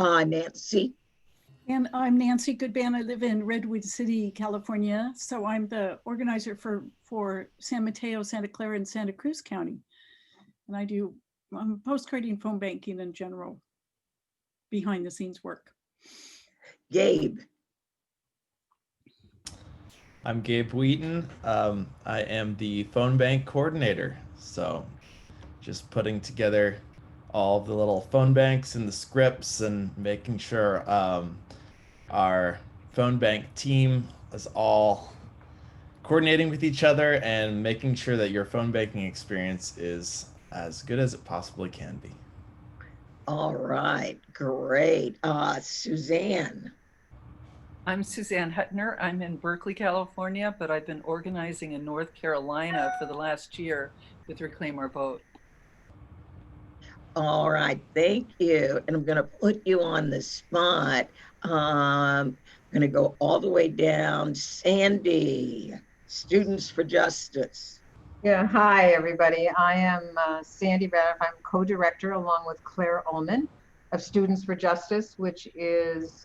Nancy. And I'm Nancy Goodban. I live in Redwood City, California. So I'm the organizer for San Mateo, Santa Clara, and Santa Cruz County. And I'm postcarding phone banking in general, behind the scenes work. Gabe. I'm Gabe Wheaton. I am the phone bank coordinator. So just putting together all the little phone banks and the scripts and making sure our phone bank team is all coordinating with each other and making sure that your phone banking experience is as good as it possibly can be. All right, great. Suzanne. I'm Suzanne Hutner. I'm in Berkeley, California, but I've been organizing in North Carolina for the last year with Reclaim Our Vote. All right, thank you. And I'm going to put you on the spot. I'm going to go all the way down. Sandy, Students for Justice. Yeah, hi everybody. I am Sandy Radiff. I'm co-director along with Claire Ullman of Students for Justice, which is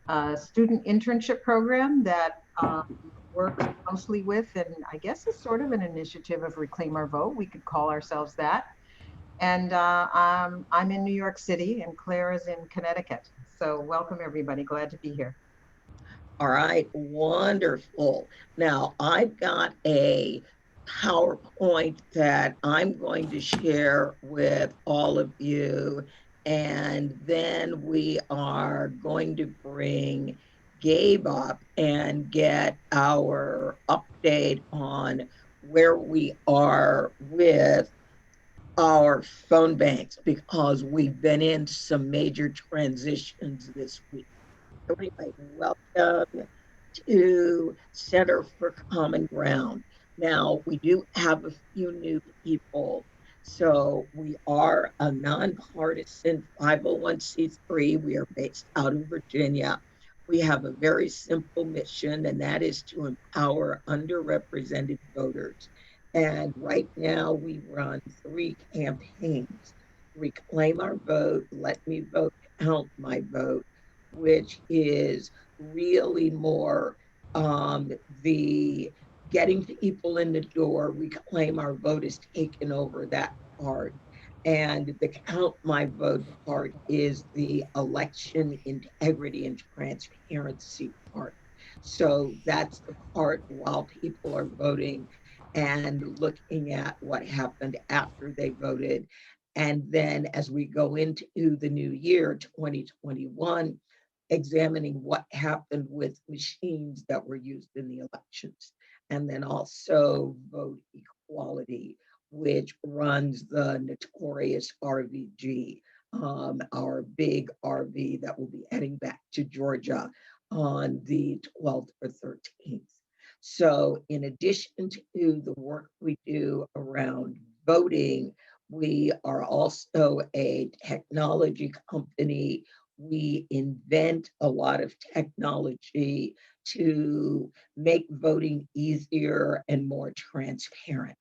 a student internship program that works closely with, and I guess is sort of an initiative of Reclaim Our Vote. We could call ourselves that. And I'm in New York City, and Claire is in Connecticut. So welcome everybody. Glad to be here. All right, wonderful. Now I've got a PowerPoint that I'm going to share with all of you. And then we are going to bring Gabe up and get our update on where we are with our phone banks, because we've been in some major transitions this week. So anyway, welcome to Center for Common Ground. Now, we do have a few new people. So we are a nonpartisan 501c3. We are based out of Virginia. We have a very simple mission, and that is to empower underrepresented voters. And right now we run 3 campaigns: Reclaim Our Vote, Let Me Vote, Count My Vote, which is really more the getting people in the door. Reclaim Our Vote is taken over that part. And the Count My Vote part is the election integrity and transparency part. So that's the part while people are voting and looking at what happened after they voted. And then as we go into the new year, 2021, examining what happened with machines that were used in the elections. And then also vote equality, which runs the notorious RVG, our big RV that will be heading back to Georgia on the 12th or 13th. So in addition to the work we do around voting, we are also a technology company. We invent a lot of technology to make voting easier and more transparent.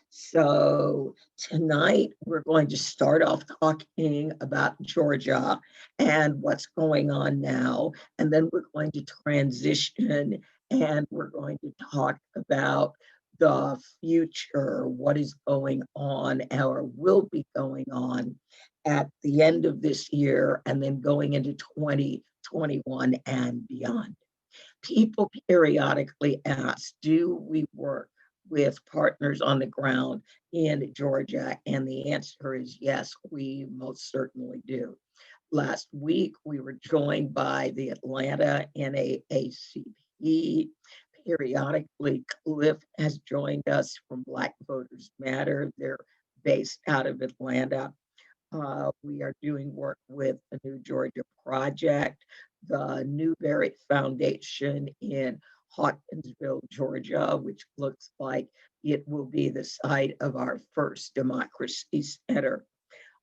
So tonight we're going to start off talking about Georgia and what's going on now. And then we're going to transition and we're going to talk about the future, what is going on or will be going on at the end of this year and then going into 2021 and beyond. People periodically ask, do we work with partners on the ground in Georgia? And the answer is yes, we most certainly do. Last week, we were joined by the Atlanta NAACP. Periodically, Cliff has joined us from Black Voters Matter. They're based out of Atlanta. We are doing work with the New Georgia Project, the Newberry Foundation in Hawkinsville, Georgia, which looks like it will be the site of our first democracy center.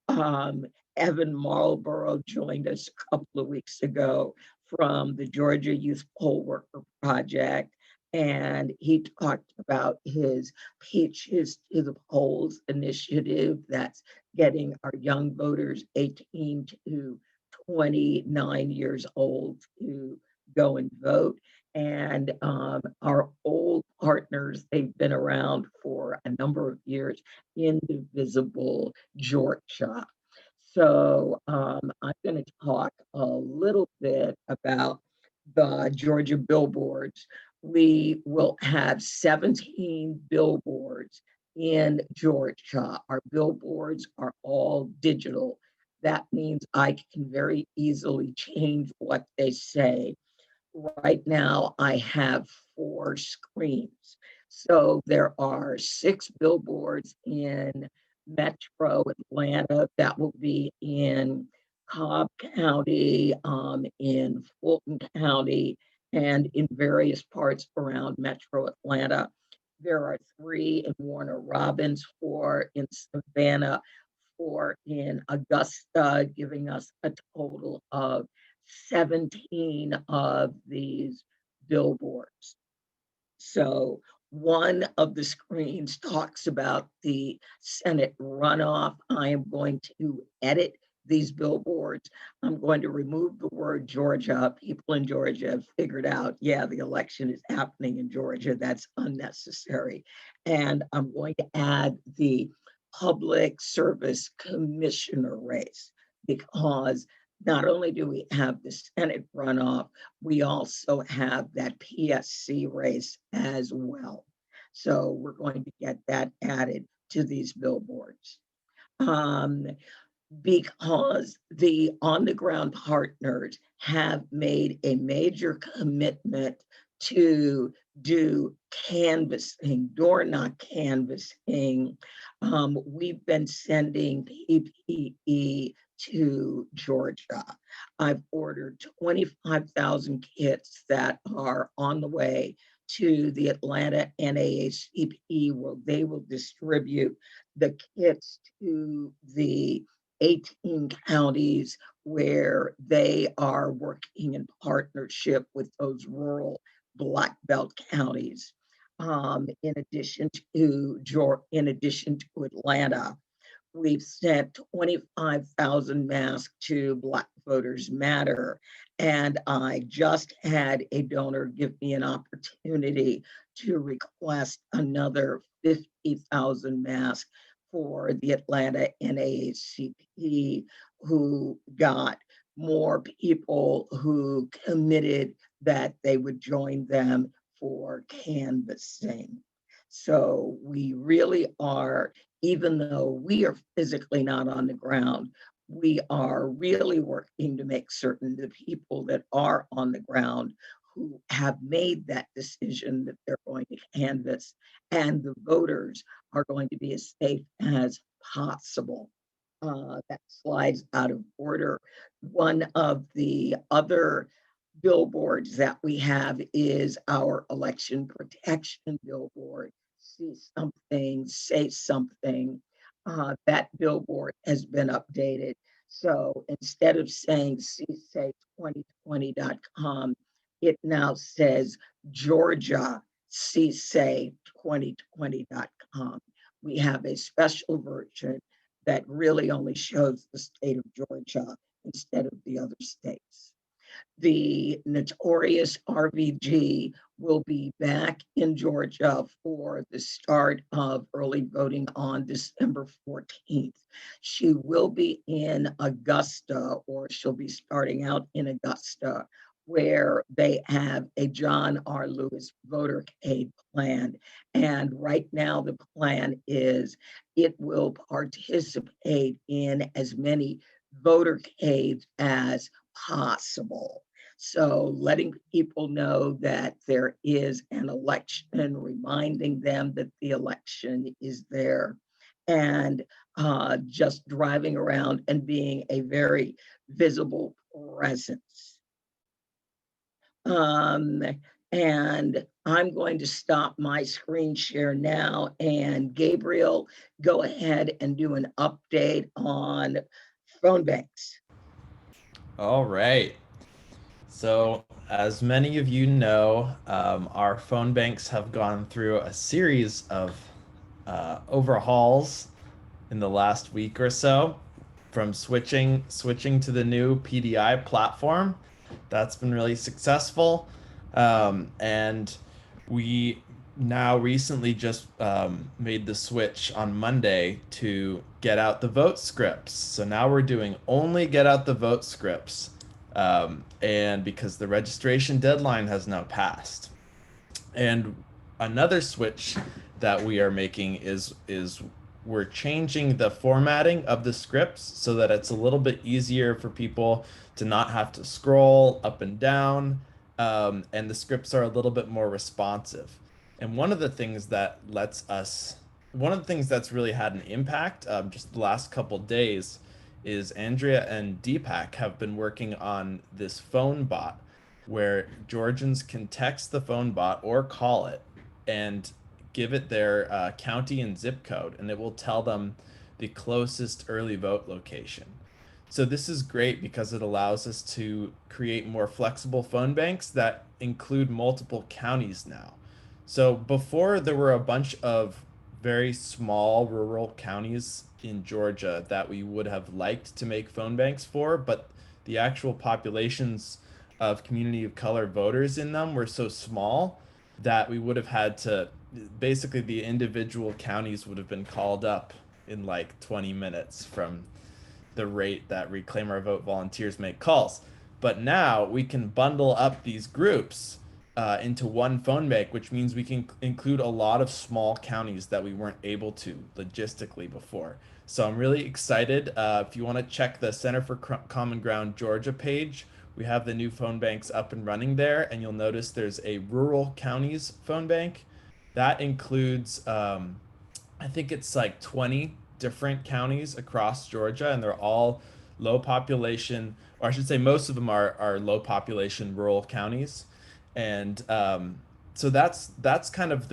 Evan Marlborough joined us a couple of weeks ago from the Georgia Youth Poll Worker Project, and he talked about his Peaches to the Polls initiative that's getting our young voters 18 to 29 years old to go and vote. And our old partners, they've been around for a number of years, Indivisible Georgia. So I'm going to talk a little bit about the Georgia billboards. We will have 17 billboards in Georgia. Our billboards are all digital. That means I can very easily change what they say. Right now, I have 4 screens. So there are 6 billboards in Metro Atlanta that will be in Cobb County, in Fulton County, and in various parts around Metro Atlanta. There are 3 in Warner Robins, 4 in Savannah, 4 in Augusta, giving us a total of 17 of these billboards. So one of the screens talks about the Senate runoff. I am going to edit these billboards. I'm going to remove the word Georgia. People in Georgia have figured out, yeah, the election is happening in Georgia. That's unnecessary. And I'm going to add the Public Service Commissioner race, because not only do we have the Senate runoff, we also have that PSC race as well. So we're going to get that added to these billboards. Because the on the ground partners have made a major commitment to do canvassing, door knock canvassing. We've been sending PPE to Georgia. I've ordered 25,000 kits that are on the way to the Atlanta NAACP, where they will distribute the kits to the 18 counties where they are working in partnership with those rural Black Belt counties. In addition to Atlanta, we've sent 25,000 masks to Black Voters Matter. And I just had a donor give me an opportunity to request another 50,000 masks for the Atlanta NAACP, who got more people who committed that they would join them for canvassing. So we really are, even though we are physically not on the ground, we are really working to make certain the people that are on the ground who have made that decision that they're going to canvass, and the voters are going to be as safe as possible. That slides out of order. One of the other billboards that we have is our election protection billboard. See something, say something. That billboard has been updated. So instead of saying csay2020.com, it now says Georgia csay2020.com. We have a special version that really only shows the state of Georgia instead of the other states. The notorious RVG will be back in Georgia for the start of early voting on December 14th. She will be in Augusta, or she'll be starting out in Augusta, where they have a John R. Lewis votercade plan. And right now the plan is it will participate in as many votercades as possible. So letting people know that there is an election, reminding them that the election is there, and just driving around and being a very visible presence. And I'm going to stop my screen share now, and Gabriel, go ahead and do an update on phone banks. All right. So, as many of you know, our phone banks have gone through a series of overhauls in the last week or so. from switching to the new PDI platform. That's been really successful. And we now recently just made the switch on Monday to get out the vote scripts. So now we're doing only get out the vote scripts. And because the registration deadline has now passed. And another switch that we are making is we're changing the formatting of the scripts so that it's a little bit easier for people to not have to scroll up and down, and the scripts are a little bit more responsive. And one of the things that's really had an impact, just the last couple days, is Andrea and Deepak have been working on this phone bot where Georgians can text the phone bot or call it and give it their county and zip code, and it will tell them the closest early vote location. So this is great because it allows us to create more flexible phone banks that include multiple counties now. So before, there were a bunch of very small rural counties in Georgia that we would have liked to make phone banks for, but the actual populations of community of color voters in them were so small that we would have had to, basically the individual counties would have been called up in like 20 minutes from the rate that Reclaim Our Vote volunteers make calls. But now we can bundle up these groups into one phone bank, which means we can include a lot of small counties that we weren't able to logistically before. So I'm really excited. If you want to check the Center for Common Ground Georgia page, we have the new phone banks up and running there, and you'll notice there's a rural counties phone bank. That includes, I think it's like 20 different counties across Georgia, and they're all low population, or I should say most of them are low population rural counties. And so that's kind of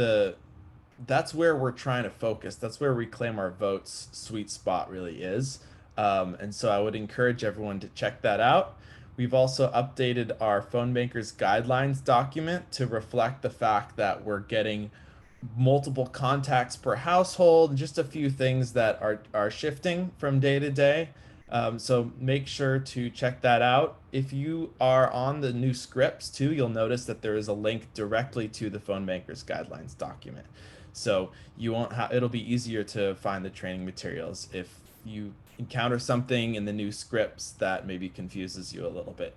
that's where we're trying to focus. That's where Reclaim Our Vote's sweet spot really is. And so I would encourage everyone to check that out. We've also updated our phone bankers guidelines document to reflect the fact that we're getting multiple contacts per household, just a few things that are shifting from day to day. So make sure to check that out. If you are on the new scripts too, you'll notice that there is a link directly to the phone bankers guidelines document. So you won't have, it'll be easier to find the training materials if you encounter something in the new scripts that maybe confuses you a little bit.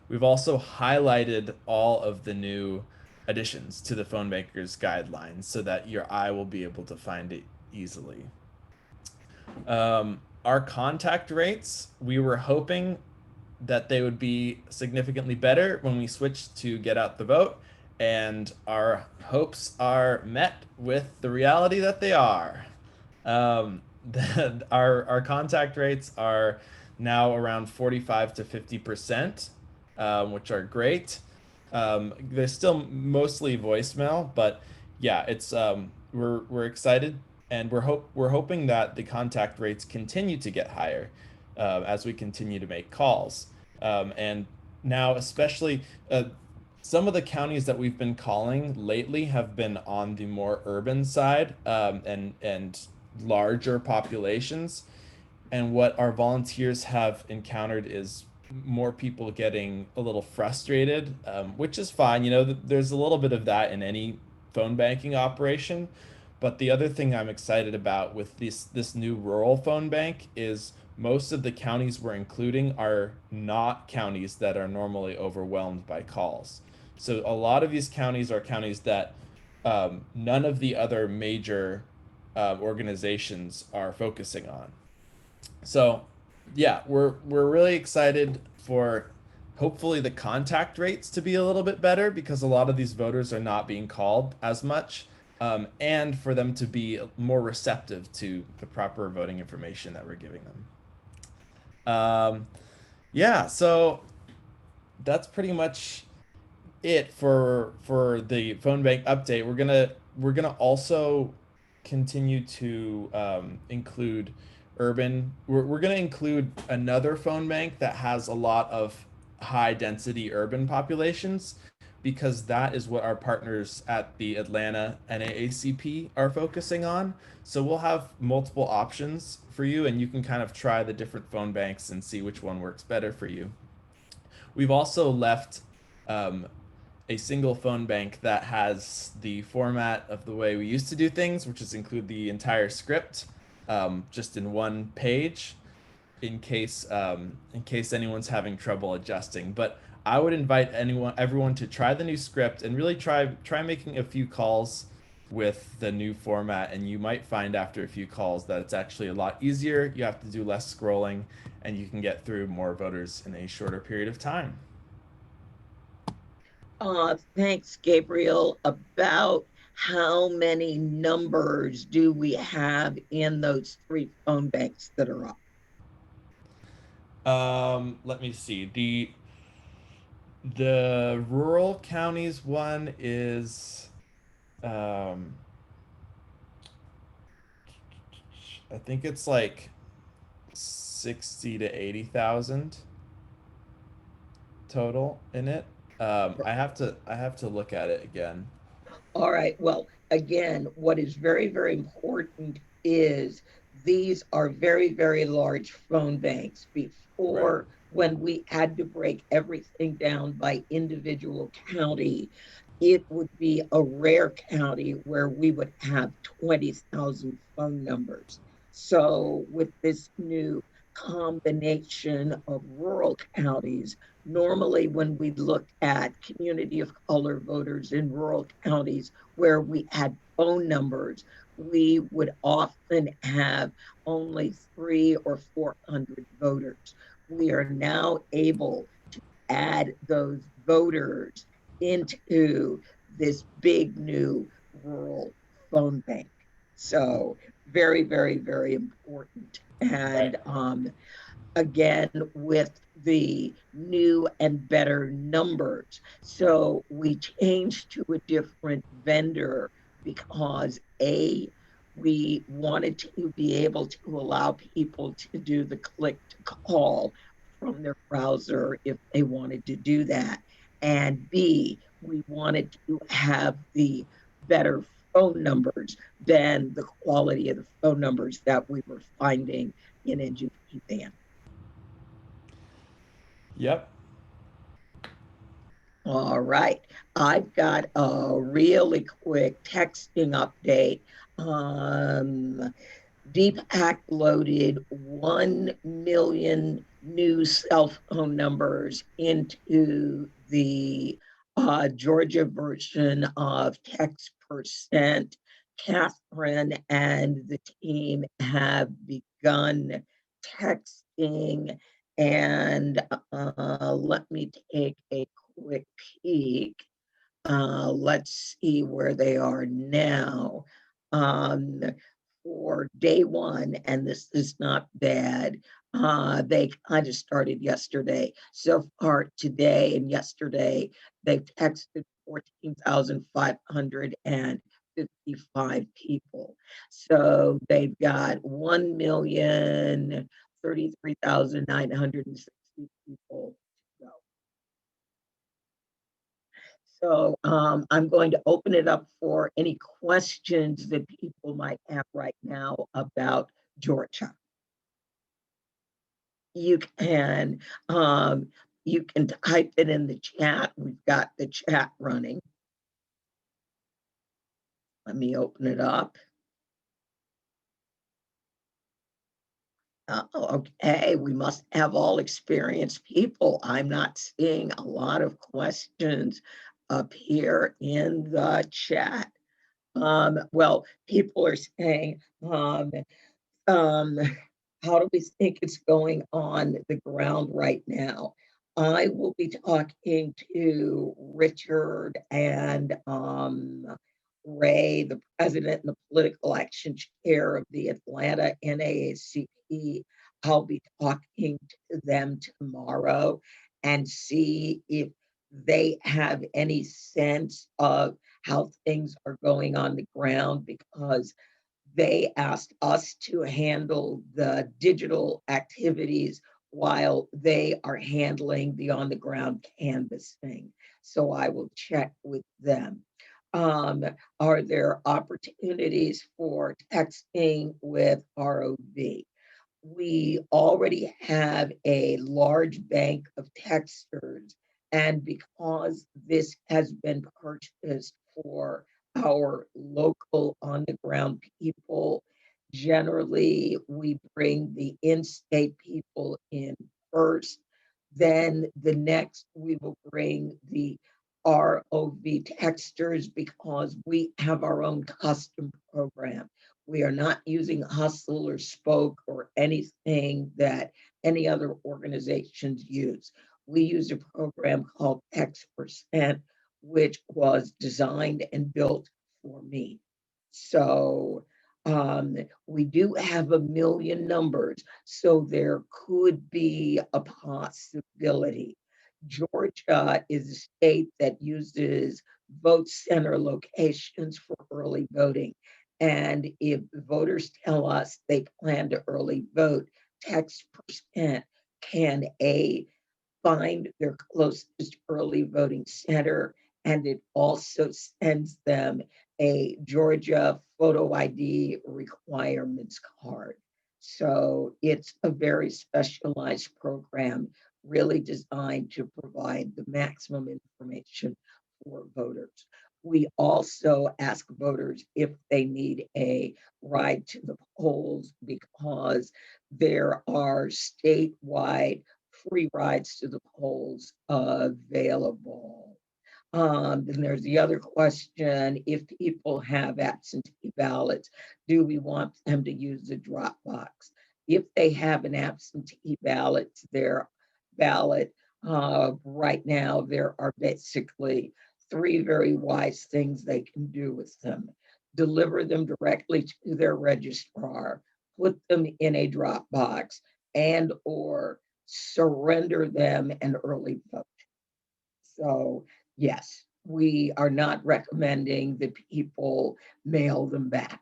We've also highlighted all of the new additions to the phone bankers guidelines so that your eye will be able to find it easily. Our contact rates, we were hoping that they would be significantly better when we switched to get out the vote, and our hopes are met with the reality that they are. Our contact rates are now around 45 to 50%, which are great. They're still mostly voicemail, but yeah, it's we're excited, and we're hoping that the contact rates continue to get higher as we continue to make calls. And now, especially some of the counties that we've been calling lately have been on the more urban side, and larger populations. And what our volunteers have encountered is more people getting a little frustrated, which is fine. You know, there's a little bit of that in any phone banking operation. But the other thing I'm excited about with this new rural phone bank is most of the counties we're including are not counties that are normally overwhelmed by calls. So a lot of these counties are counties that none of the other major organizations are focusing on. So yeah, we're really excited for hopefully the contact rates to be a little bit better because a lot of these voters are not being called as much, and for them to be more receptive to the proper voting information that we're giving them. Yeah, so that's pretty much it for the phone bank update. We're gonna also continue to include urban. We're gonna include another phone bank that has a lot of high density urban populations, because that is what our partners at the Atlanta NAACP are focusing on. So we'll have multiple options for you, and you can kind of try the different phone banks and see which one works better for you. We've also left a single phone bank that has the format of the way we used to do things, which is include the entire script just in one page in case anyone's having trouble adjusting. But I would invite everyone to try the new script and really try making a few calls with the new format, and you might find after a few calls that it's actually a lot easier. You have to do less scrolling, and you can get through more voters in a shorter period of time. Thanks, Gabriel. About how many numbers do we have in those 3 phone banks that are up? Let me see. The rural counties one is I think it's like 60 to 80,000 total in it. I have to look at it again. All right. Well, again, what is very, very important is these are very, very large phone banks. Before, when we had to break everything down by individual county, it would be a rare county where we would have 20,000 phone numbers. So, with this new combination of rural counties, normally when we look at community of color voters in rural counties where we had phone numbers, we would often have only 300 or 400 voters. We are now able to add those voters into this big new rural phone bank. So very, very, very important. And again, with the new and better numbers. So we changed to a different vendor because we wanted to be able to allow people to do the click to call from their browser if they wanted to do that. And B, we wanted to have the better phone numbers than the quality of the phone numbers that we were finding in NGP band. Yep. All right. I've got a really quick texting update. Deepak loaded 1 million new cell phone numbers into the Georgia version of Text%. Catherine and the team have begun texting, and let me take a quick peek. Let's see where they are now. Um, for day 1, and this is not bad. They kind of started yesterday. So far today and yesterday, they've texted 14,555 people. So they've got 1,033,960 people to go. So I'm going to open it up for any questions that people might have right now about Georgia. You can type it in the chat. We've got the chat running. Let me open it up. Okay, we must have all experienced people. I'm not seeing a lot of questions up here in the chat. Well, people are saying, how do we think it's going on the ground right now? I will be talking to Richard and Ray, the president and the political action chair of the Atlanta NAACP. I'll be talking to them tomorrow and see if they have any sense of how things are going on the ground, because they asked us to handle the digital activities while they are handling the on-the-ground canvassing. So I will check with them. Are there opportunities for texting with ROV? We already have a large bank of texters, and because this has been purchased for our local on the ground people, generally we bring the in-state people in first. Then the next we will bring the ROV texters because we have our own custom program. We are not using Hustle or Spoke or anything that any other organizations use. We use a program called X%, which was designed and built for me. So we do have a million numbers, so there could be a possibility. Georgia is a state that uses vote center locations for early voting. And if voters tell us they plan to early vote, X% can find their closest early voting center, and it also sends them a Georgia photo ID requirements card. So it's a very specialized program, really designed to provide the maximum information for voters. We also ask voters if they need a ride to the polls because there are statewide free rides to the polls available. Then there's the other question, if people have absentee ballots, do we want them to use the drop box? If they have an absentee ballot, right now, there are basically three very wise things they can do with them. Deliver them directly to their registrar, put them in a drop box, and or surrender them an early vote. So yes, we are not recommending that people mail them back.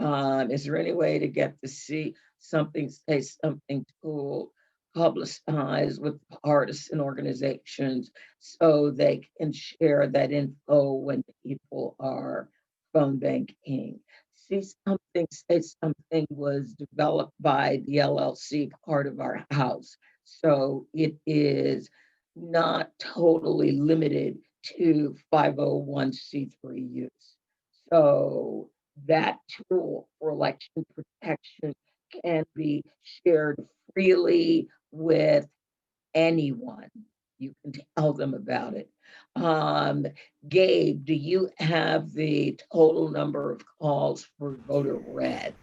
Is there any way to get to see something, say something to publicize with partisan organizations so they can share that info when people are phone banking? See something, say something was developed by the LLC, part of our house. So it is not totally limited to 501c3 use. So that tool for election protection can be shared freely with anyone. You can tell them about it. Gabe, do you have the total number of calls for voter reg?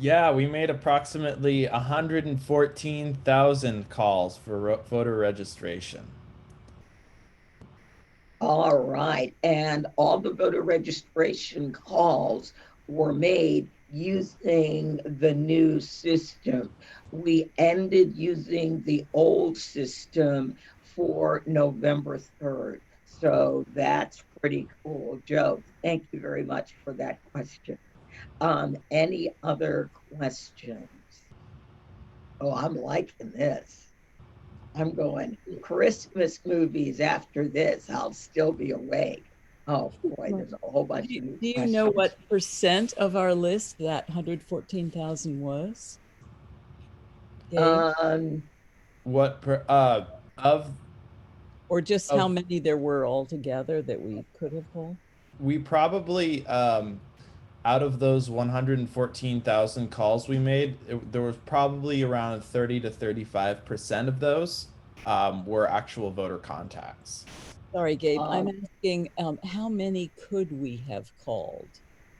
Yeah, we made approximately 114,000 calls for voter registration. All right. And all the voter registration calls were made using the new system. We ended using the old system for November 3rd. So that's pretty cool. Joe, thank you very much for that question. Any other questions? Oh, I'm liking this. I'm going Christmas movies after this. I'll still be awake. Oh boy, there's a whole bunch of new Do you questions. know what percent of our list that 114,000 was? Gabe? What per of Or just of how many there were altogether that we could have called? we probably out of those 114,000 calls we made, there was probably around 30 to 35% of those were actual voter contacts. Sorry, Gabe, I'm asking how many could we have called?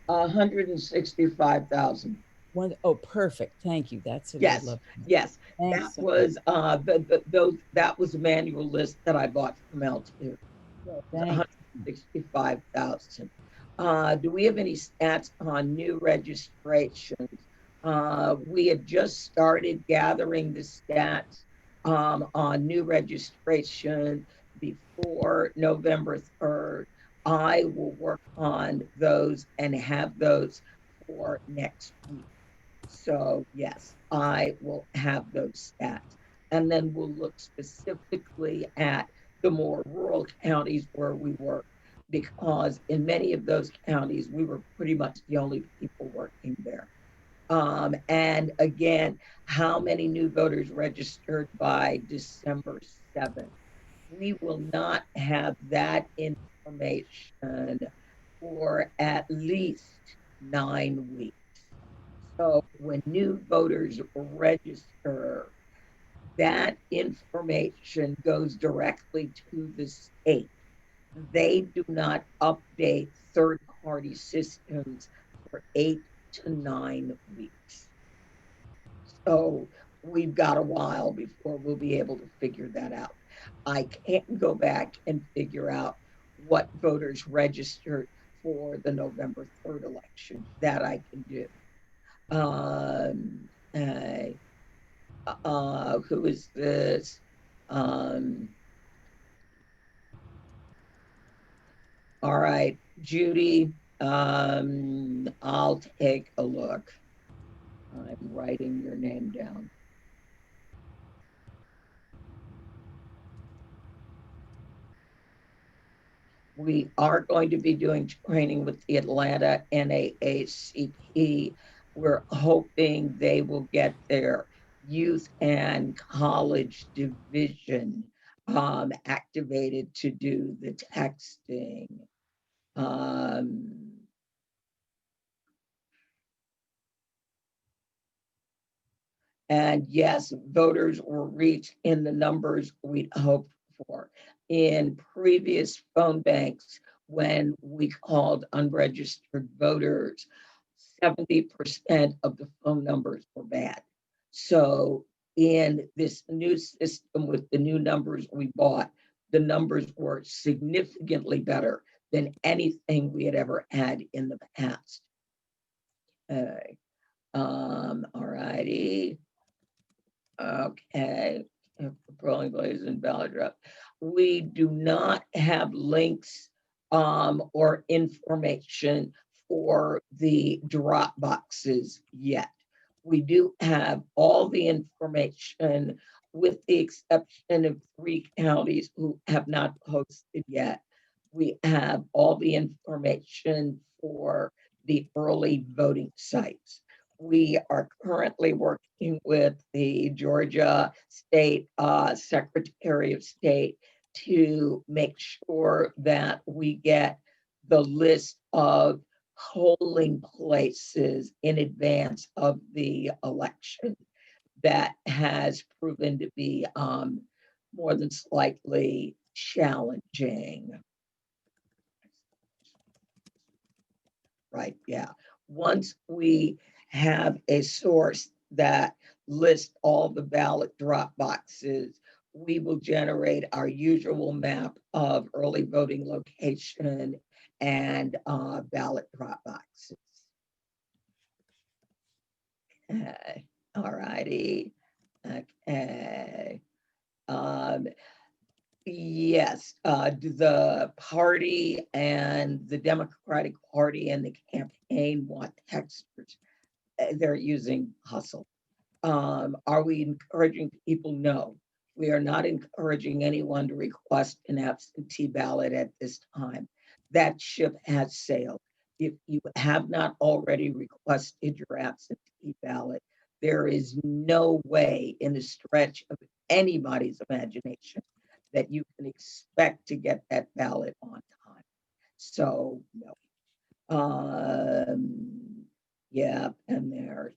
165,000. Oh, perfect. Thank you. That's what Yes, I love. yes. Thanks. That was that was a manual list that I bought from L2. So 165,000. Do we have any stats on new registrations? We had just started gathering the stats on new registration before November 3rd. I will work on those and have those for next week. So yes, I will have those stats. and then we'll look specifically at the more rural counties where we work, because in many of those counties, we were pretty much the only people working there. And again, how many new voters registered by December 7th? We will not have that information for at least 9 weeks. So when new voters register, that information goes directly to the state. They do not update third-party systems for 8 to 9 weeks. So we've got a while before we'll be able to figure that out. I can't go back and figure out what voters registered for the November 3rd election. That I can do. Um, who is this? All right, Judy, I'll take a look. I'm writing your name down. We are going to be doing training with the Atlanta NAACP. We're hoping they will get their youth and college division activated to do the texting. And yes, voters were reached in the numbers we'd hoped for. In previous phone banks, when we called unregistered voters, 70% of the phone numbers were bad. So in this new system with the new numbers we bought, the numbers were significantly better than anything we had ever had in the past. All righty. Okay, Rolling Blaze and Ballot Drop. We do not have links or information for the drop boxes yet. We do have all the information with the exception of 3 counties who have not posted yet. We have all the information for the early voting sites. We are currently working with the Georgia State Secretary of State to make sure that we get the list of polling places in advance of the election. That has proven to be more than slightly challenging. Right, yeah. Once we have a source that lists all the ballot drop boxes, we will generate our usual map of early voting location and ballot drop boxes. Okay, all righty. Okay. Yes, the party and the Democratic Party and the campaign want texters. They're using Hustle. Are we encouraging people? No, we are not encouraging anyone to request an absentee ballot at this time. That ship has sailed. If you have not already requested your absentee ballot, there is no way in the stretch of anybody's imagination that you can expect to get that ballot on time. So, no. Yeah, and there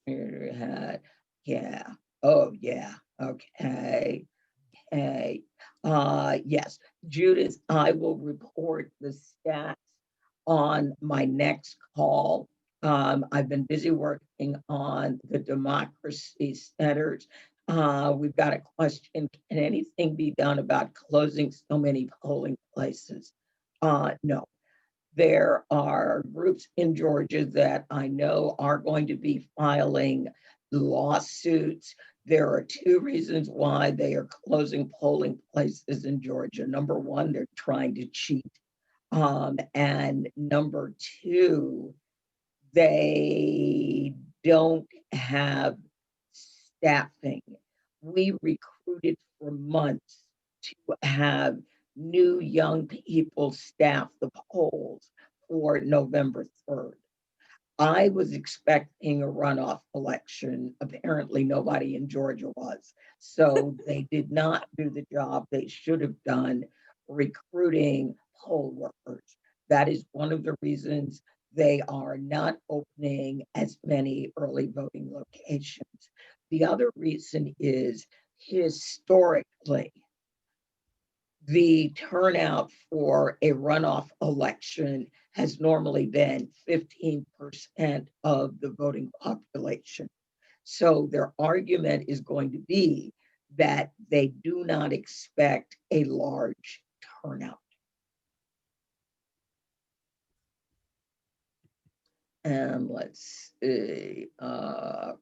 had, yeah. Oh, yeah. Okay. Hey, yes, Judith, I will report the stats on my next call. I've been busy working on the democracy centers. We've got a question, can anything be done about closing so many polling places? No. There are groups in Georgia that I know are going to be filing lawsuits. There are 2 reasons why they are closing polling places in Georgia. Number 1, they're trying to cheat. And number 2, they don't have staffing. We recruit recruited for months to have new young people staff the polls for November 3rd. I was expecting a runoff election. Apparently, nobody in Georgia was. So they did not do the job they should have done recruiting poll workers. That is one of the reasons they are not opening as many early voting locations. The other reason is historically, the turnout for a runoff election has normally been 15% of the voting population. So their argument is going to be that they do not expect a large turnout. And let's see, oh,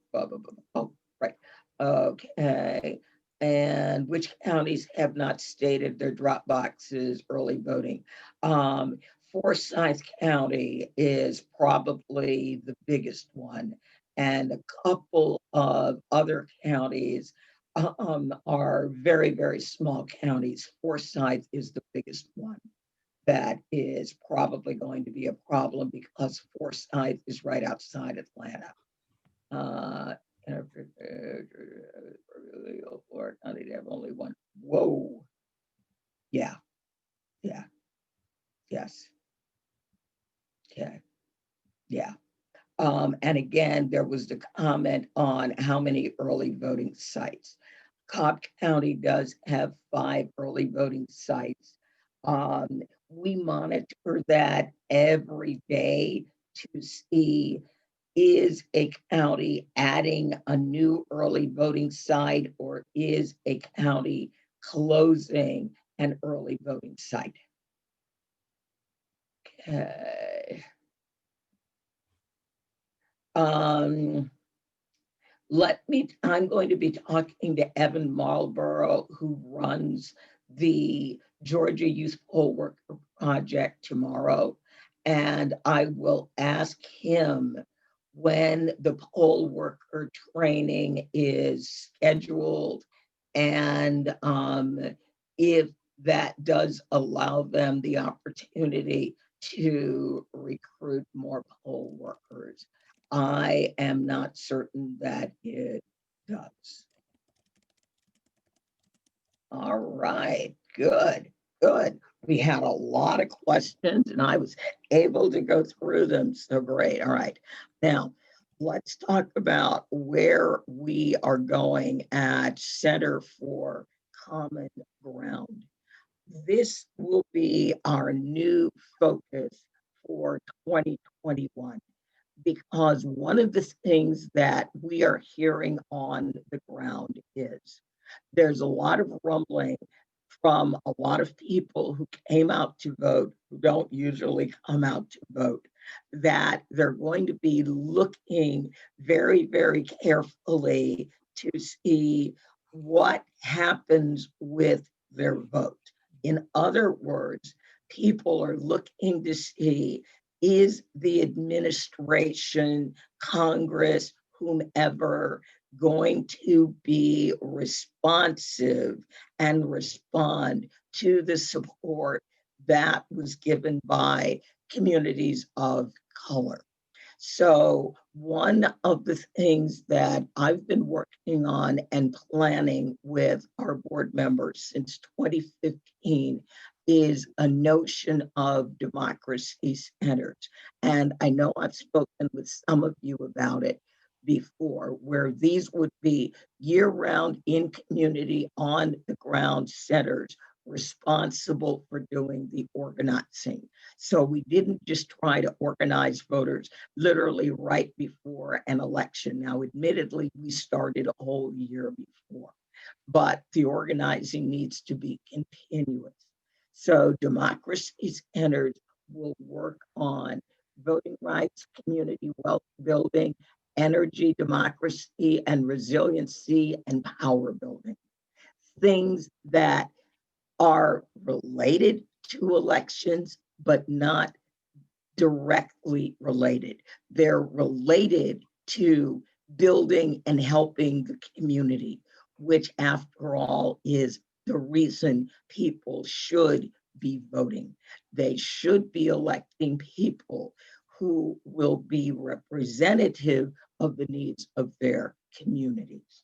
right, okay. And which counties have not stated their drop boxes early voting? Forsyth County is probably the biggest one, and a couple of other counties are very, very small counties. Forsyth is the biggest one. That is probably going to be a problem because Forsyth is right outside Atlanta. They have only one. Whoa. Yeah. Yeah. Yes. Okay. Yeah. And again, there was the comment on how many early voting sites. Cobb County does have 5 early voting sites. We monitor that every day to see, is a county adding a new early voting site or is a county closing an early voting site? Okay. I'm going to be talking to Evan Marlborough, who runs the Georgia Youth Poll Worker Project tomorrow. And I will ask him when the poll worker training is scheduled and if that does allow them the opportunity to recruit more poll workers. I am not certain that it does. All right, good. We had a lot of questions and I was able to go through them. So great. All right. Now, let's talk about where we are going at Center for Common Ground. This will be our new focus for 2021. Because one of the things that we are hearing on the ground is there's a lot of rumbling from a lot of people who came out to vote, who don't usually come out to vote, that they're going to be looking very, very carefully to see what happens with their vote. In other words, people are looking to see, is the administration, Congress, whomever, going to be responsive and respond to the support that was given by communities of color? So one of the things that I've been working on and planning with our board members since 2015 is a notion of democracy centers. And I know I've spoken with some of you about it before, where these would be year-round in community, on the ground centers responsible for doing the organizing. So we didn't just try to organize voters literally right before an election. Now, admittedly, we started a whole year before, but the organizing needs to be continuous. So democracy centers will work on voting rights, community wealth building, energy, democracy, and resiliency, and power building. Things that are related to elections, but not directly related. They're related to building and helping the community. which after all is the reason people should be voting. They should be electing people who will be representative of the needs of their communities.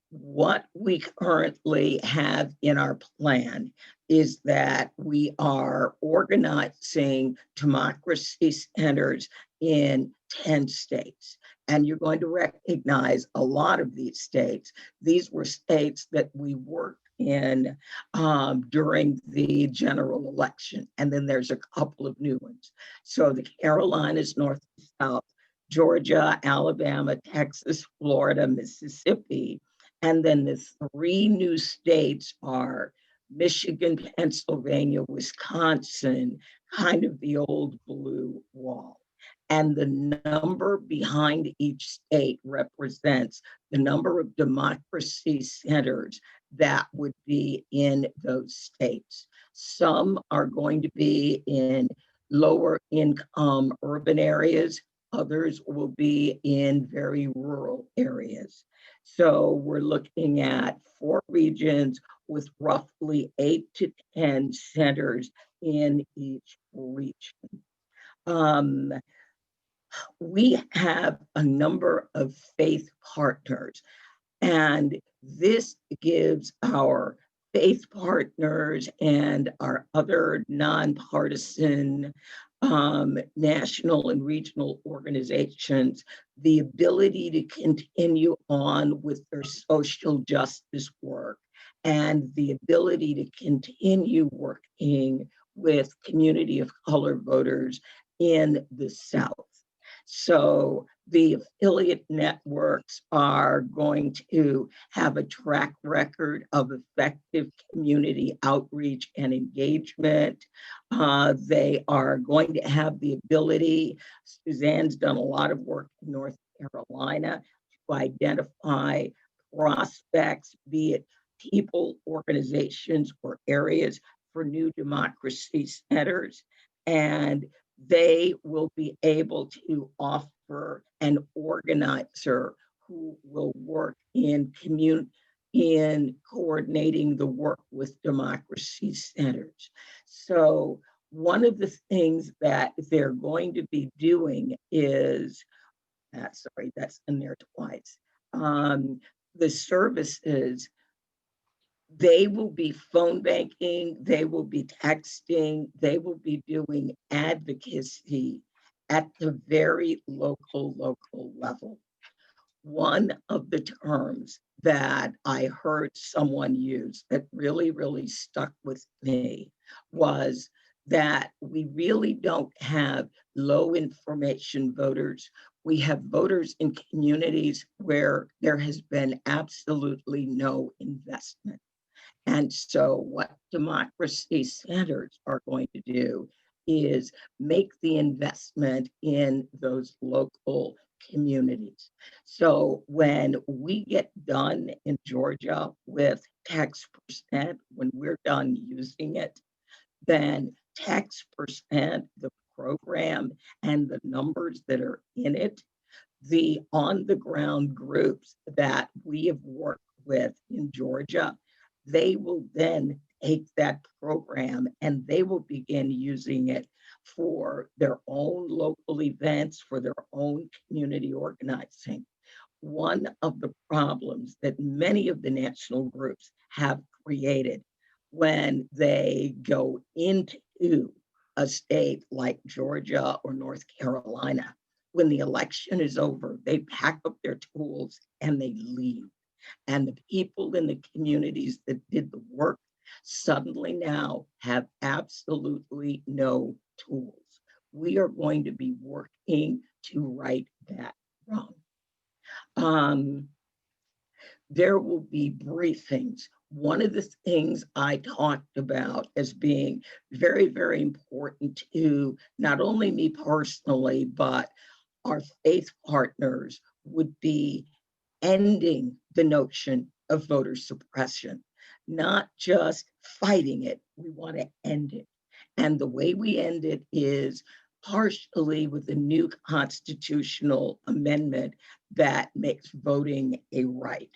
What we currently have in our plan is that we are organizing democracy centers in 10 states. And you're going to recognize a lot of these states. These were states that we worked in during the general election. And then there's a couple of new ones. So the Carolinas, North and South, Georgia, Alabama, Texas, Florida, Mississippi. And then the 3 new states are Michigan, Pennsylvania, Wisconsin, kind of the old blue wall. And the number behind each state represents the number of democracy centers that would be in those states. Some are going to be in lower income urban areas. Others will be in very rural areas. So we're looking at 4 regions with roughly 8 to 10 centers in each region. We have a number of faith partners, and this gives our faith partners and our other nonpartisan national and regional organizations the ability to continue on with their social justice work and the ability to continue working with community of color voters in the South. So the affiliate networks are going to have a track record of effective community outreach and engagement. They are going to have the ability, Suzanne's done a lot of work in North Carolina to identify prospects, be it people, organizations, or areas for new democracy centers. And they will be able to offer an organizer who will work in coordinating the work with democracy centers. So one of the things that they're going to be doing is, sorry, that's in there twice. The services, they will be phone banking, they will be texting, they will be doing advocacy at the very local level. One of the terms that I heard someone use that really stuck with me was that we really don't have low information voters. We have voters in communities where there has been absolutely no investment. And so what democracy centers are going to do is make the investment in those local communities. So when we get done in Georgia with tax percent, when we're done using it, then tax percent, the program and the numbers that are in it, the on the ground groups that we have worked with in Georgia, they will then take that program and they will begin using it for their own local events, for their own community organizing. One of the problems that many of the national groups have created when they go into a state like Georgia or North Carolina, when the election is over, they pack up their tools and they leave. And the people in the communities that did the work suddenly now have absolutely no tools. We are going to be working to right that wrong. There will be briefings. One of the things I talked about as being very important to not only me personally, but our faith partners would be ending the notion of voter suppression, not just fighting it. We want to end it. And the way we end it is partially with a new constitutional amendment that makes voting a right.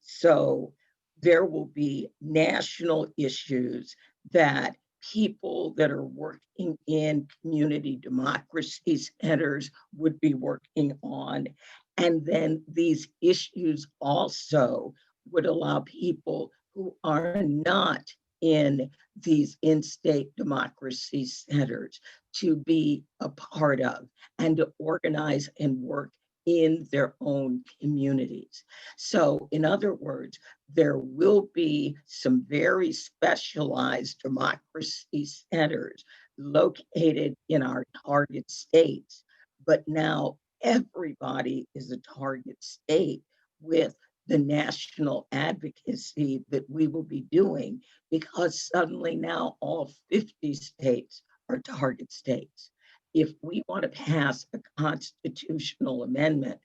So there will be national issues that people that are working in community democracy centers would be working on. And then these issues also would allow people who are not in these in-state democracy centers to be a part of and to organize and work in their own communities. So, in other words, there will be some very specialized democracy centers located in our target states, but now everybody is a target state with the national advocacy that we will be doing, because suddenly now all 50 states are target states. If we want to pass a constitutional amendment,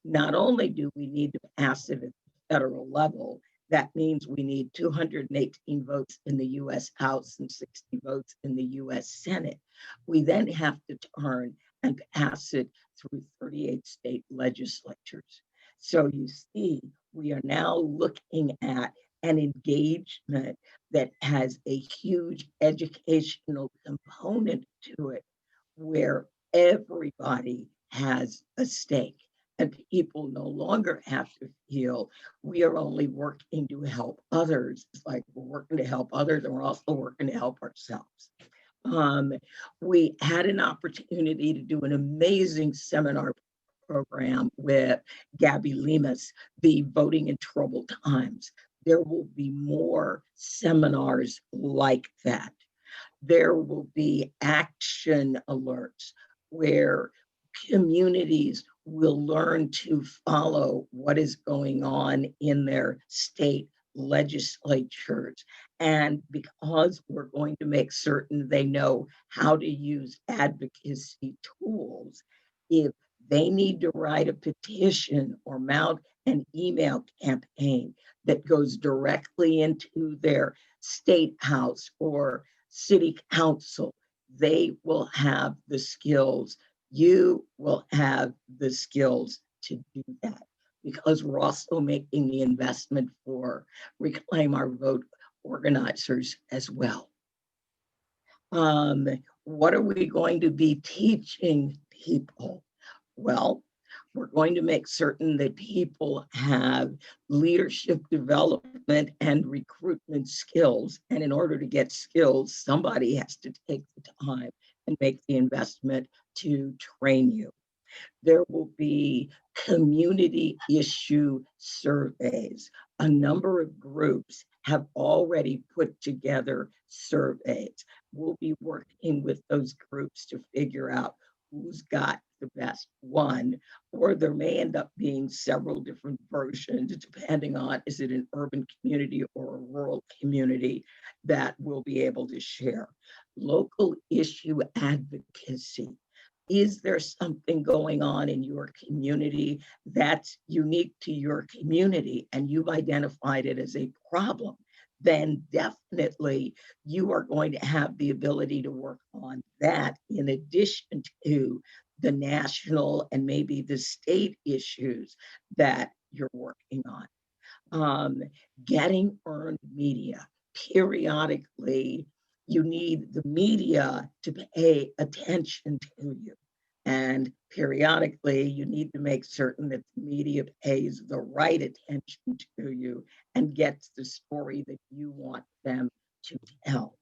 not only do we need to pass it at the federal level, that means we need 218 votes in the US House and 60 votes in the US Senate. We then have to turn and pass it through 38 state legislatures. So you see, we are now looking at an engagement that has a huge educational component to it, where everybody has a stake, and people no longer have to feel we are only working to help others. It's like we're working to help others and we're also working to help ourselves. We had an opportunity to do an amazing seminar program with Gabby Lemus, the Voting in Troubled Times. There will be more seminars like that. There will be action alerts where communities will learn to follow what is going on in their state legislatures. And because we're going to make certain they know how to use advocacy tools, if they need to write a petition or mount an email campaign that goes directly into their state house or city council, they will have the skills. You will have the skills to do that, because we're also making the investment for Reclaim Our Vote organizers as well. What are we going to be teaching people? Well, we're going to make certain that people have leadership development and recruitment skills. And in order to get skills, somebody has to take the time and make the investment to train you. There will be community issue surveys. A number of groups have already put together surveys. We'll be working with those groups to figure out who's got the best one, or there may end up being several different versions depending on, is it an urban community or a rural community that we'll be able to share. Local issue advocacy. Is there something going on in your community that's unique to your community and you've identified it as a problem? Then definitely you are going to have the ability to work on that in addition to the national and maybe the state issues that you're working on. Getting earned media. Periodically, you need the media to pay attention to you. And periodically, you need to make certain that the media pays the right attention to you and gets the story that you want them to tell.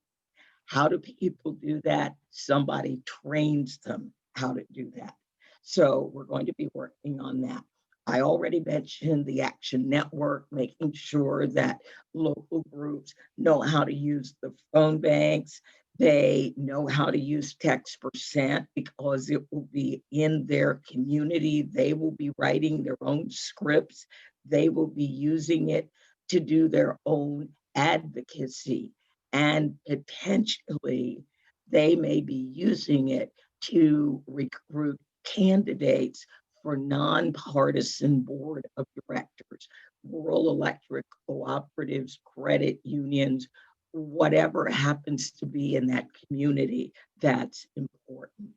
How do people do that? Somebody trains them how to do that. So we're going to be working on that. I already mentioned the Action Network, making sure that local groups know how to use the phone banks. They know how to use text% because it will be in their community. They will be writing their own scripts. They will be using it to do their own advocacy. And potentially, they may be using it to recruit candidates for nonpartisan board of directors, rural electric cooperatives, credit unions, whatever happens to be in that community that's important.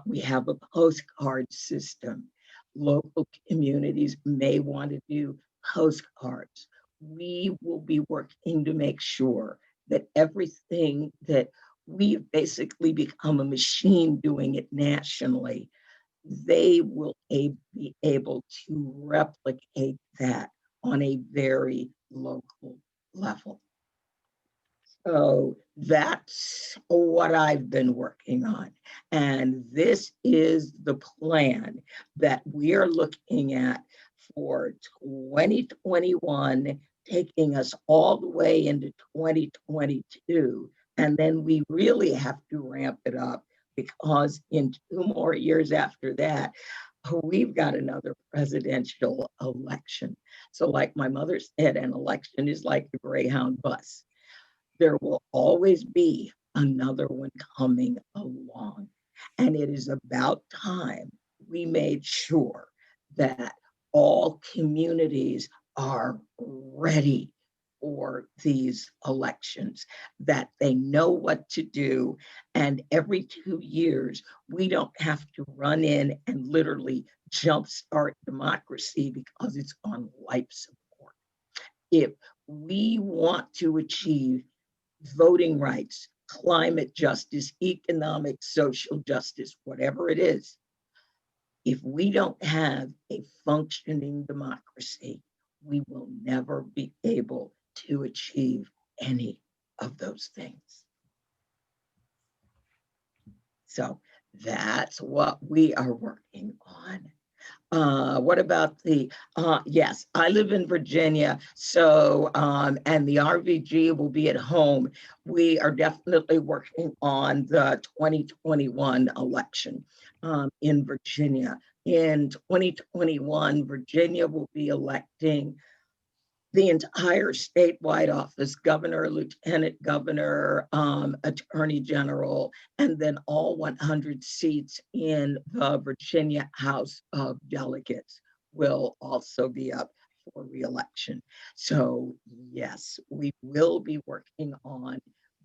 We have a postcard system. local communities may want to do postcards. We will be working to make sure that everything that we've basically become a machine doing it nationally, they will be able to replicate that on a very local level. So that's what I've been working on. And this is the plan that we are looking at for 2021, taking us all the way into 2022. And then we really have to ramp it up because in 2 more years after that, we've got another presidential election. So, like my mother said, an election is like a Greyhound bus. There will always be another one coming along. And it is about time we made sure that all communities are ready for these elections, that they know what to do. And every 2 years, we don't have to run in and literally jumpstart democracy because it's on life support. If we want to achieve voting rights, climate justice, economic, social justice, whatever it is, if we don't have a functioning democracy, we will never be able to achieve any of those things. So that's what we are working on. What about yes, I live in Virginia, so, and the RVG will be at home. We are definitely working on the 2021 election in Virginia. In 2021, Virginia will be electing the entire statewide office, governor, lieutenant governor, attorney general, and then all 100 seats in the Virginia House of Delegates will also be up for re-election. So yes, we will be working on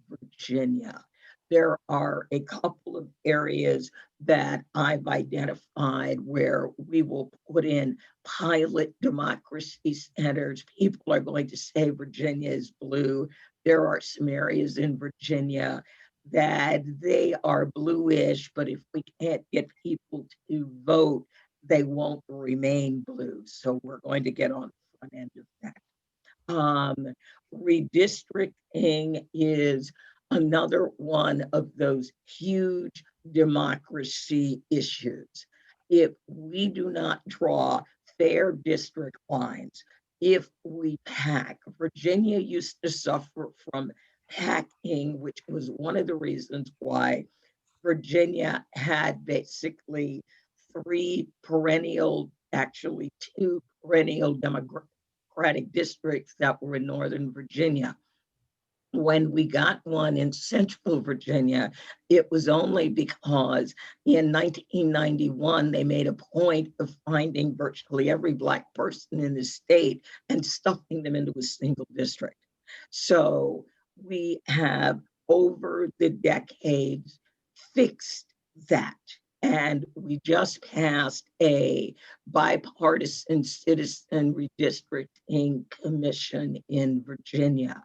Virginia. There are a couple of areas that I've identified where we will put in pilot democracy centers. People are going to say Virginia is blue. There are some areas in Virginia that they are bluish, but if we can't get people to vote, they won't remain blue. So we're going to get on the front end of that. Redistricting is another one of those huge democracy issues. If we do not draw fair district lines, if we pack, Virginia used to suffer from packing, which was one of the reasons why Virginia had basically two perennial Democratic districts that were in Northern Virginia. When we got one in Central Virginia, it was only because in 1991, they made a point of finding virtually every Black person in the state and stuffing them into a single district. So we have, over the decades, fixed that. And we just passed a bipartisan citizen redistricting commission in Virginia.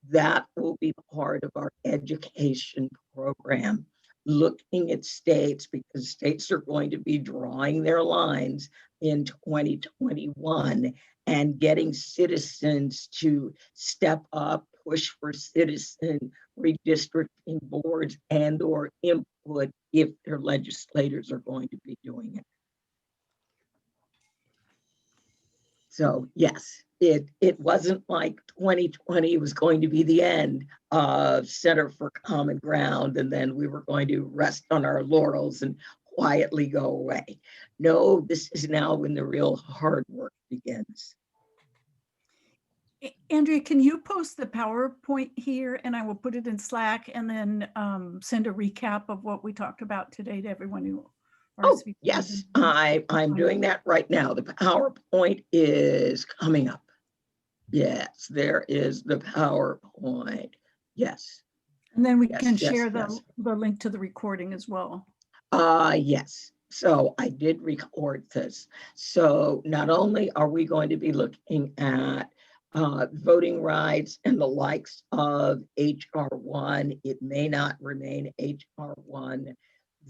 That will be part of our education program, looking at states, because states are going to be drawing their lines in 2021 and getting citizens to step up, push for citizen redistricting boards and or input if their legislators are going to be doing it. So yes, it wasn't like 2020 was going to be the end of Center for Common Ground, and then we were going to rest on our laurels and quietly go away. No, this is now when the real hard work begins. Andrea, can you post the PowerPoint here and I will put it in Slack and then send a recap of what we talked about today to everyone who RSVP'd. Yes, I'm doing that right now. The PowerPoint is coming up. Yes, there is the PowerPoint. Yes. And then we can share the link to the recording as well. Yes. So I did record this. So not only are we going to be looking at voting rights and the likes of HR1, it may not remain HR1.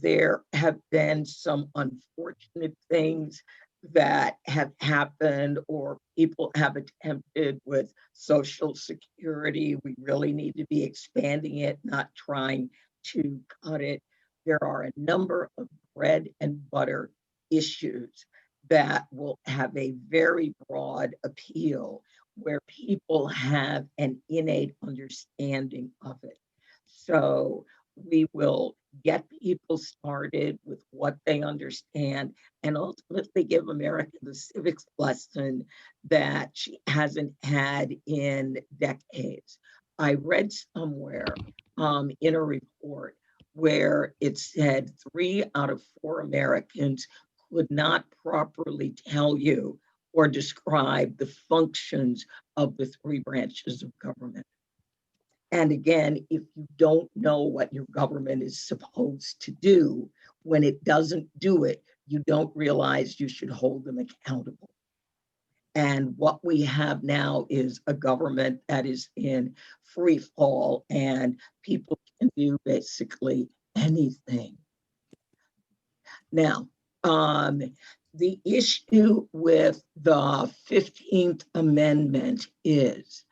There have been some unfortunate things that have happened or people have attempted with Social Security. We really need to be expanding it, not trying to cut it. There are a number of bread and butter issues that will have a very broad appeal where people have an innate understanding of it. So we will get people started with what they understand and ultimately give America the civics lesson that she hasn't had in decades. I read somewhere in a report where it said 3 out of 4 Americans could not properly tell you or describe the functions of the 3 branches of government. And again, if you don't know what your government is supposed to do, when it doesn't do it, you don't realize you should hold them accountable. And what we have now is a government that is in free fall and people can do basically anything. Now, the issue with the 15th Amendment is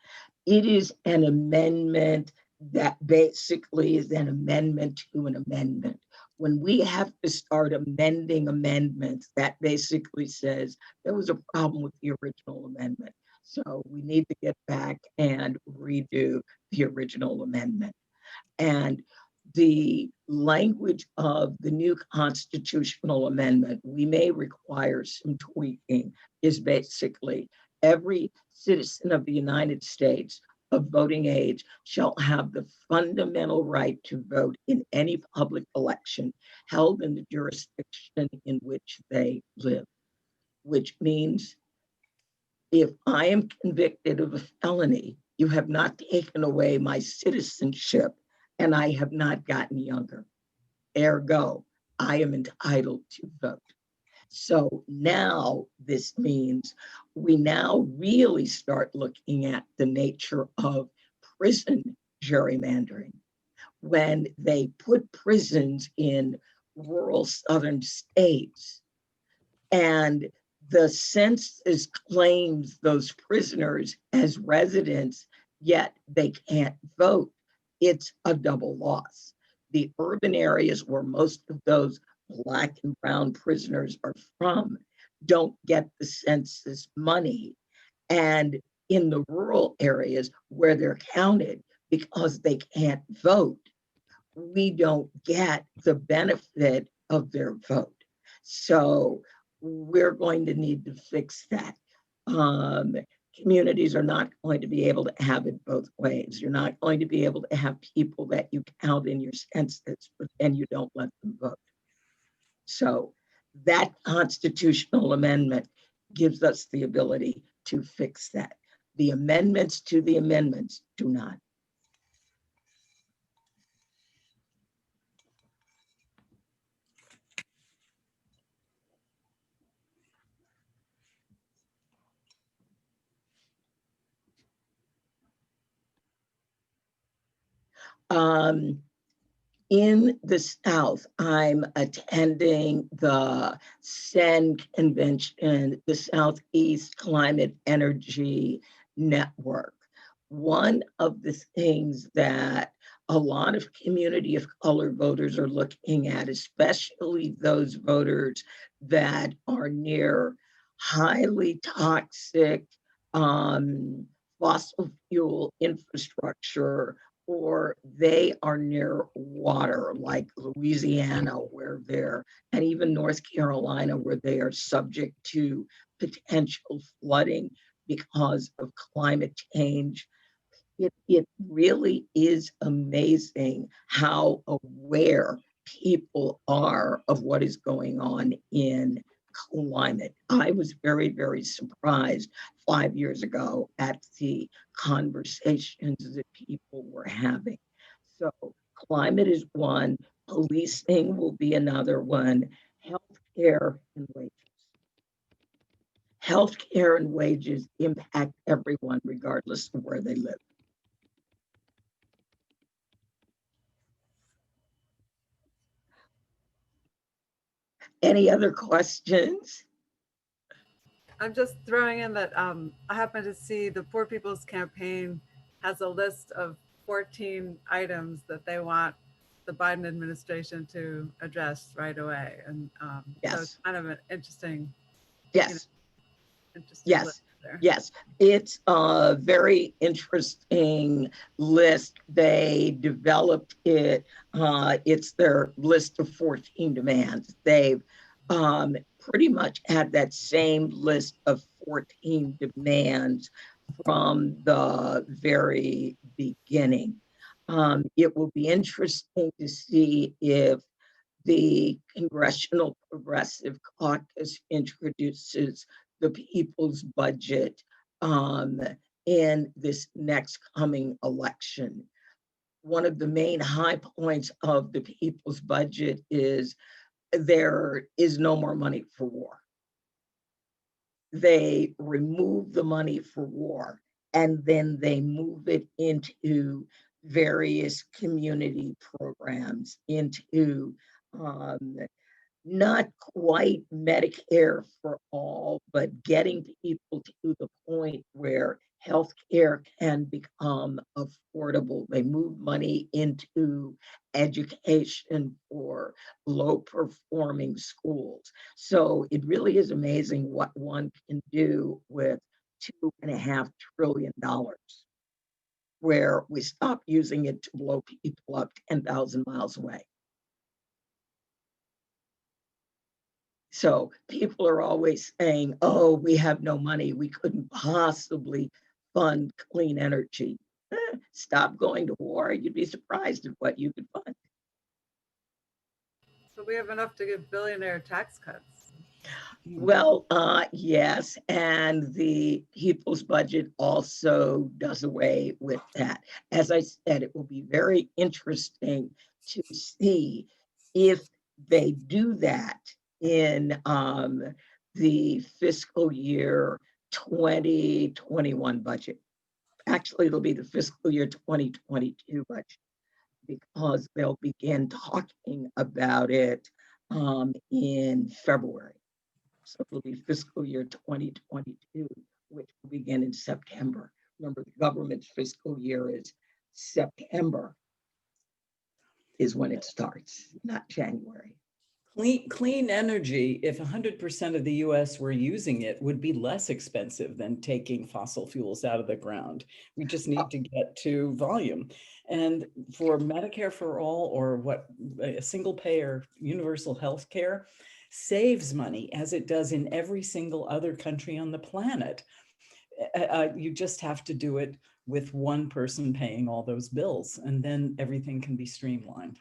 it is an amendment that basically is an amendment to an amendment. When we have to start amending amendments, that basically says there was a problem with the original amendment. So we need to get back and redo the original amendment. And the language of the new constitutional amendment, we may require some tweaking, is basically every citizen of the United States of voting age shall have the fundamental right to vote in any public election held in the jurisdiction in which they live, which means if I am convicted of a felony, you have not taken away my citizenship and I have not gotten younger. Ergo, I am entitled to vote. So now this means we now really start looking at the nature of prison gerrymandering. When they put prisons in rural southern states and the census claims those prisoners as residents, yet they can't vote, it's a double loss. The urban areas where most of those Black and brown prisoners are from don't get the census money. And in the rural areas where they're counted, because they can't vote, we don't get the benefit of their vote. So we're going to need to fix that. Communities are not going to be able to have it both ways. You're not going to be able to have people that you count in your census, but then you don't let them vote. So that constitutional amendment gives us the ability to fix that. The amendments to the amendments do not. In the South, I'm attending the Cente convention, the Southeast Climate Energy Network. One of the things that a lot of community of color voters are looking at, especially those voters that are near highly toxic fossil fuel infrastructure, or they are near water, like Louisiana, where they're, and even North Carolina, where they are subject to potential flooding because of climate change. It really is amazing how aware people are of what is going on in climate. I was very, very surprised 5 years ago at the conversations that people were having. So climate is one, policing will be another one, healthcare and wages. Healthcare and wages impact everyone regardless of where they live. Any other questions? I'm just throwing in that I happen to see the Poor People's Campaign has a list of 14 items that they want the Biden administration to address right away. And so Yes. it's kind of an interesting, Yes. interesting Yes. list there. Yes, it's a very interesting list. They developed it. It's their list of 14 demands. They've pretty much had that same list of 14 demands from the very beginning. It will be interesting to see if the Congressional Progressive Caucus introduces the people's budget in this next coming election. One of the main high points of the people's budget is there is no more money for war. They remove the money for war and then they move it into various community programs, into not quite Medicare for all, but getting people to the point where healthcare can become affordable. They move money into education for low performing schools. So it really is amazing what one can do with $2.5 trillion, where we stop using it to blow people up 10,000 miles away. So people are always saying, oh, we have no money. We couldn't possibly fund clean energy. Stop going to war. You'd be surprised at what you could fund. So we have enough to give billionaire tax cuts. Well, yes, and the people's budget also does away with that. As I said, it will be very interesting to see if they do that in the fiscal year 2021 budget. Actually, it'll be the fiscal year 2022 budget because they'll begin talking about it in February. So it'll be fiscal year 2022, which will begin in September. Remember, the government's fiscal year is September is when it starts, not January. Clean energy, if 100% of the US were using it, would be less expensive than taking fossil fuels out of the ground. We just need to get to volume. And for Medicare for all, or what a single payer universal health care, saves money as it does in every single other country on the planet. You just have to do it with one person paying all those bills, and then everything can be streamlined.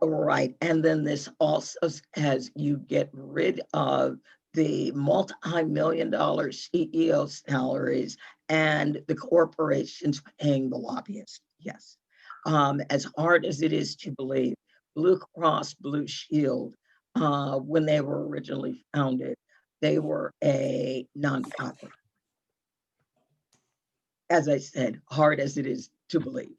Right. And then this also, as you get rid of the multi-million-dollar CEO salaries and the corporations paying the lobbyists. Yes. As hard as it is to believe, Blue Cross Blue Shield, when they were originally founded, they were a nonprofit. As I said, hard as it is to believe.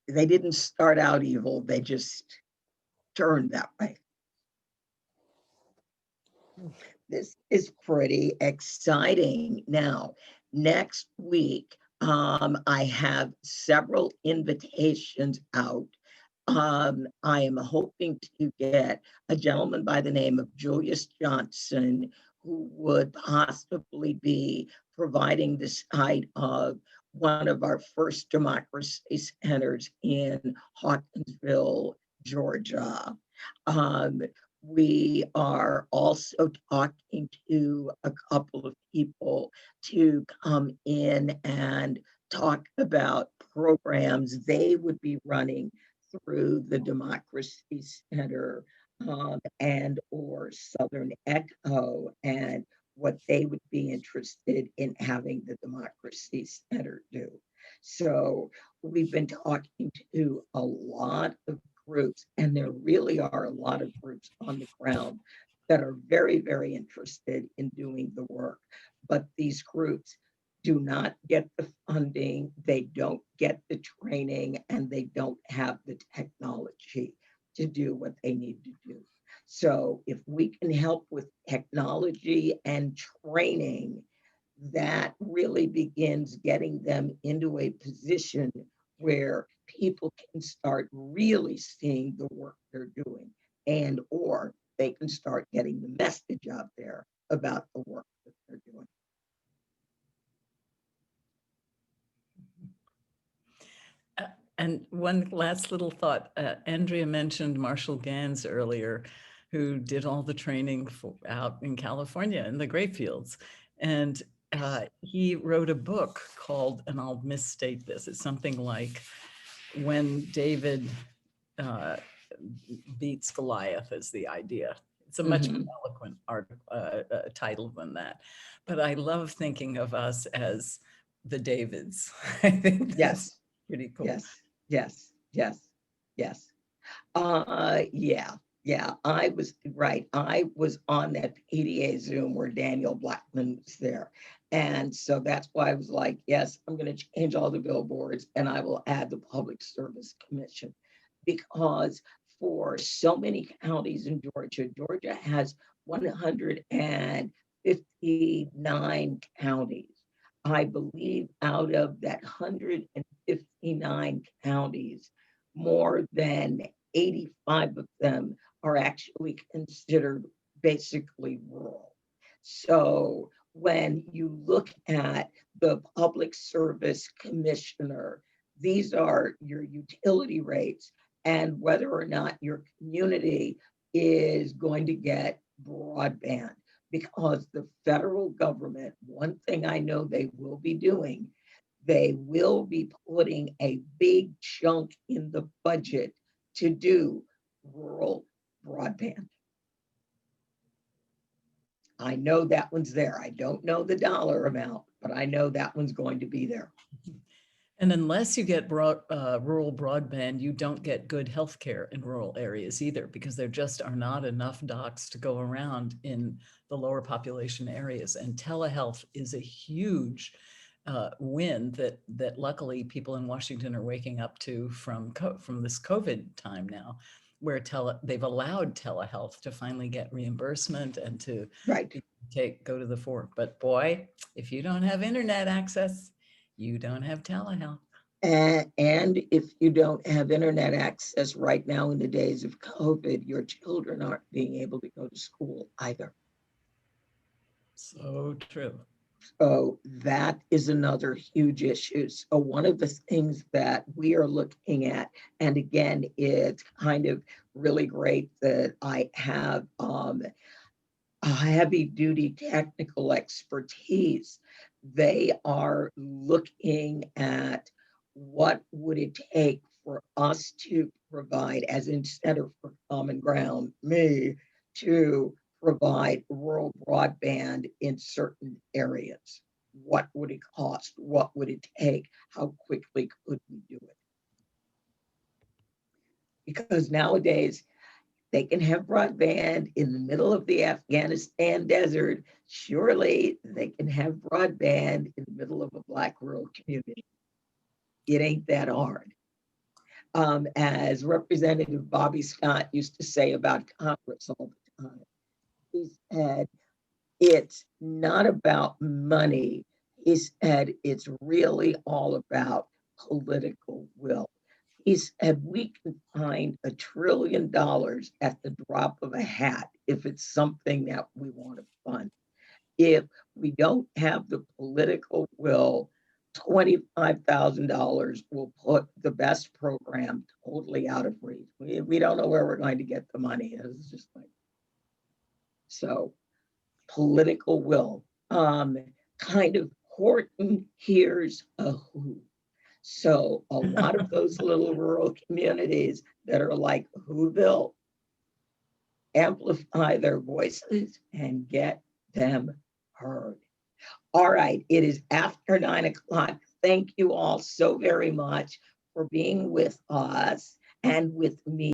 They didn't start out evil, they just turned that way. This is pretty exciting. Now, next week, I have several invitations out. I am hoping to get a gentleman by the name of Julius Johnson, who would possibly be providing the site of one of our first democracy centers in Hawkinsville, Georgia. We are also talking to a couple of people to come in and talk about programs they would be running through the Democracy Center and or Southern Echo, and what they would be interested in having the Democracy Center do. So we've been talking to a lot of groups, and there really are a lot of groups on the ground that are very, very interested in doing the work. But these groups do not get the funding, they don't get the training, and they don't have the technology to do what they need to do. So if we can help with technology and training, that really begins getting them into a position where people can start really seeing the work they're doing, and or they can start getting the message out there about the work that they're doing. And one last little thought, Andrea mentioned Marshall Gans earlier, who did all the training out in California in the grape fields. And he wrote a book called, and I'll misstate this, it's something like When David Beats Goliath is the idea. It's a much more eloquent title than that. But I love thinking of us as the Davids. I think that's pretty cool. Yes. Yeah, I was right. I was on that PDA Zoom where Daniel Blackman was there. And so that's why I was like, yes, I'm going to change all the billboards and I will add the Public Service Commission. Because for so many counties in Georgia, Georgia has 159 counties. I believe out of that 159 counties, more than 85 of them are actually considered basically rural. So when you look at the Public Service Commissioner, these are your utility rates and whether or not your community is going to get broadband. Because the federal government, one thing I know they will be doing, they will be putting a big chunk in the budget to do rural broadband. I know that one's there. I don't know the dollar amount, but I know that one's going to be there. And unless you get rural broadband, you don't get good healthcare in rural areas either, because there just are not enough docs to go around in the lower population areas. And telehealth is a huge win that luckily people in Washington are waking up to from this COVID time now, where they've allowed telehealth to finally get reimbursement and to go to the fore. But boy, if you don't have internet access, you don't have telehealth. And if you don't have internet access right now in the days of COVID, your children aren't being able to go to school either. So true. So that is another huge issue. So one of the things that we are looking at, and again, it's kind of really great that I have a heavy duty technical expertise. They are looking at what would it take for us to provide, as in Center for Common Ground, me, to provide rural broadband in certain areas. What would it cost? What would it take? How quickly could we do it? Because nowadays, they can have broadband in the middle of the Afghanistan desert. Surely they can have broadband in the middle of a Black rural community. It ain't that hard. As Representative Bobby Scott used to say about Congress all the time, he said, it's not about money. He said, it's really all about political will. He said, we can find $1 trillion at the drop of a hat if it's something that we want to fund. If we don't have the political will, $25,000 will put the best program totally out of reach. We don't know where we're going to get the money. It's just like, so political will. Kind of Horton hears a who. So a lot of those little rural communities that are like Whoville, amplify their voices and get them heard. All right, it is after 9 o'clock. Thank you all so very much for being with us and with me.